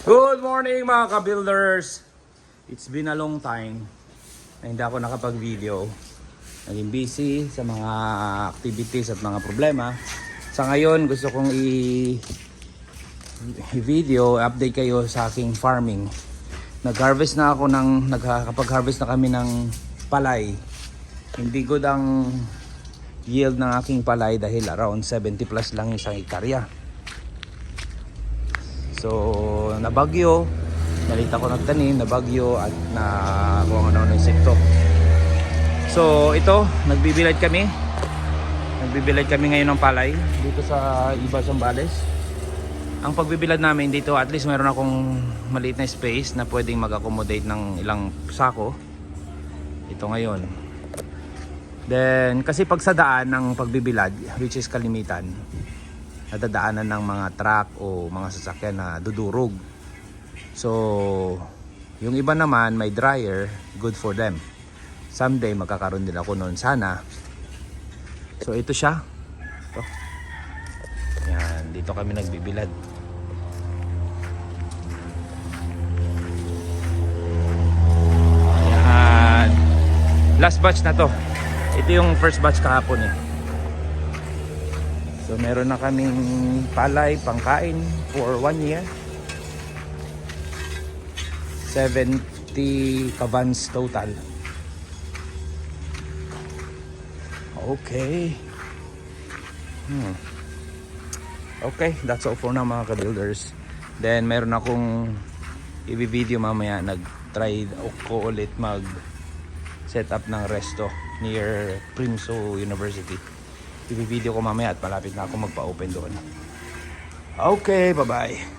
Good morning mga ka-builders! It's been a long time na hindi ako nakapag-video. Naging busy sa mga activities at mga problema. Sa ngayon gusto kong i-video, update kayo sa aking farming. Nag-harvest na ako nakapag-harvest na kami ng palay. Hindi good ang yield ng aking palay dahil around 70 plus lang isang hektarya. So nabagyo, nalita ko nagtanim, nabagyo at na kung ano ng insekto. So ito, nagbibilad kami ngayon ng palay dito sa Iba Zambales. Ang pagbibilad namin dito, at least meron akong maliit na space na pwedeng mag-accommodate ng ilang sako. Ito ngayon. Then kasi pag sa daan ng pagbibilad, which is kalimitan, nadadaanan ng mga truck o mga sasakyan na dudurog. So yung iba naman may dryer, good for them. Someday magkakaroon din ako noon sana. So ito siya. Ito. Yan, dito kami nagbibilad. Yan. Last batch na to. Ito yung first batch kahapon eh. So meron na kaming palay pangkain for 1 year. 70 kavans total. Okay. Okay, that's all for now mga ka-builders. Then meron akong i-video mamaya. Nag-try ko ulit mag set up ng resto near Primso University. I-video ko mamaya at malapit na ako magpa-open doon. Okay, bye-bye.